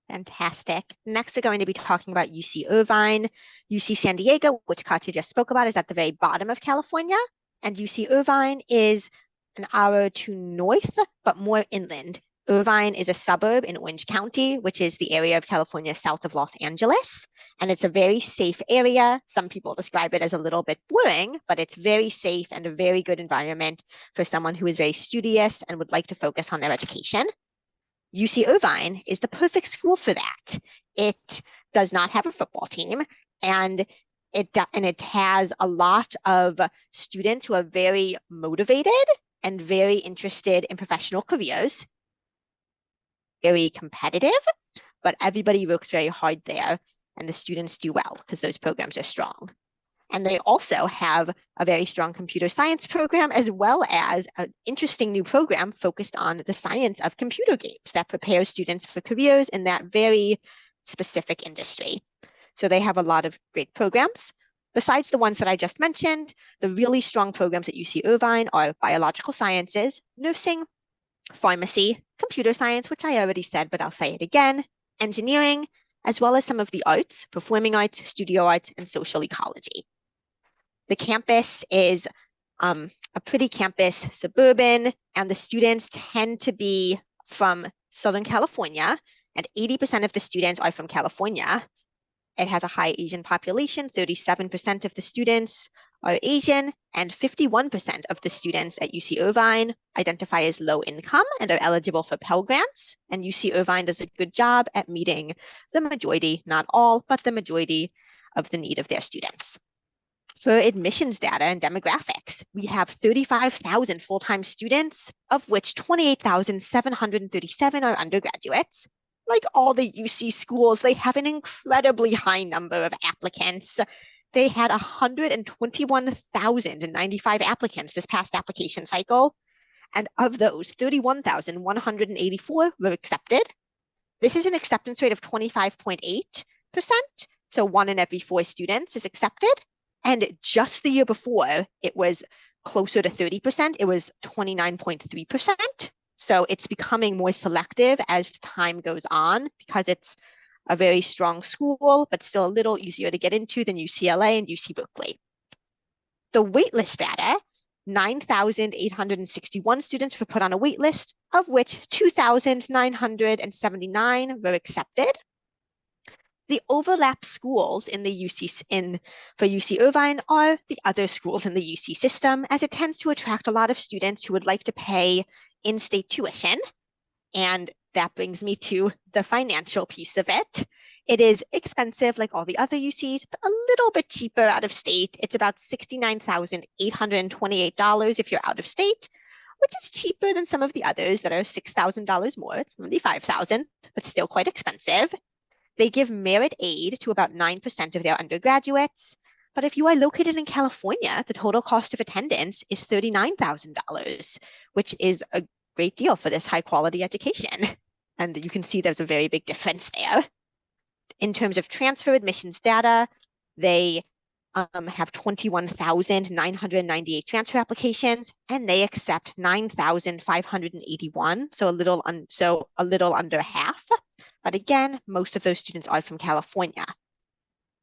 Fantastic. Next, we're going to be talking about UC Irvine. UC San Diego, which Katya just spoke about, is at the very bottom of California. And UC Irvine is an hour to north, but more inland. Irvine is a suburb in Orange County, which is the area of California south of Los Angeles. And it's a very safe area. Some people describe it as a little bit boring, but it's very safe and a very good environment for someone who is very studious and would like to focus on their education. UC Irvine is the perfect school for that. It does not have a football team, and it has a lot of students who are very motivated and very interested in professional careers. Very competitive, but everybody works very hard there, and the students do well because those programs are strong. And they also have a very strong computer science program, as well as an interesting new program focused on the science of computer games that prepares students for careers in that very specific industry. So they have a lot of great programs. Besides the ones that I just mentioned, the really strong programs at UC Irvine are biological sciences, nursing, pharmacy, computer science, which I already said, but I'll say it again, engineering, as well as some of the arts, performing arts, studio arts, and social ecology. The campus is a pretty campus, suburban, and the students tend to be from Southern California, and 80% of the students are from California. It has a high Asian population. 37% of the students are Asian, and 51% of the students at UC Irvine identify as low income and are eligible for Pell Grants. And UC Irvine does a good job at meeting the majority, not all, but the majority of the need of their students. For admissions data and demographics, we have 35,000 full-time students, of which 28,737 are undergraduates. Like all the UC schools, they have an incredibly high number of applicants. They had 121,095 applicants this past application cycle, and of those, 31,184 were accepted. This is an acceptance rate of 25.8%, so 1 in every 4 students is accepted. And just the year before, it was closer to 30%. It was 29.3%. So it's becoming more selective as time goes on because it's a very strong school, but still a little easier to get into than UCLA and UC Berkeley. The waitlist data, 9,861 students were put on a waitlist, of which 2,979 were accepted. The overlap schools in the for UC Irvine are the other schools in the UC system, as it tends to attract a lot of students who would like to pay in-state tuition. And that brings me to the financial piece of it. It is expensive like all the other UCs, but a little bit cheaper out of state. It's about $69,828 if you're out of state, which is cheaper than some of the others that are $6,000 more. It's $75,000, but still quite expensive. They give merit aid to about 9% of their undergraduates. But if you are located in California, the total cost of attendance is $39,000, which is a great deal for this high quality education. And you can see there's a very big difference there. In terms of transfer admissions data, they have 21,998 transfer applications, and they accept 9,581, so a little under half. But again, most of those students are from California.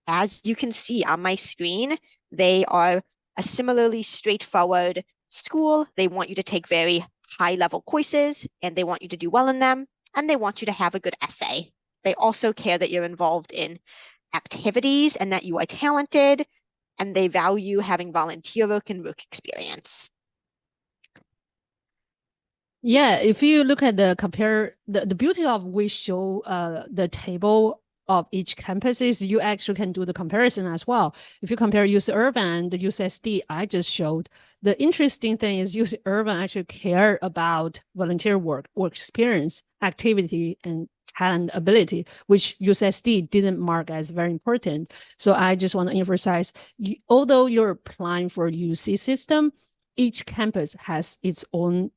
As you can see on my screen, they are a similarly straightforward school. They want you to take very high-level courses, and they want you to do well in them, and they want you to have a good essay. They also care that you're involved in activities and that you are talented, and they value having volunteer work and work experience. Yeah, if you look at the beauty of we show the table of each campuses, you actually can do the comparison as well. If you compare UC Irvine and the UCSD I just showed, the interesting thing is UC Irvine actually care about volunteer work experience, activity, and talent ability, which UCSD didn't mark as very important. So I just want to emphasize, although you're applying for UC system, each campus has its own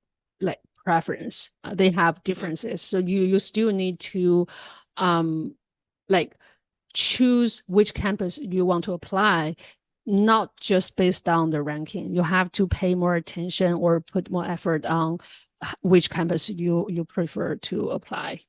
preference. They have differences. So you still need to choose which campus you want to apply, not just based on the ranking. You have to pay more attention or put more effort on which campus you prefer to apply.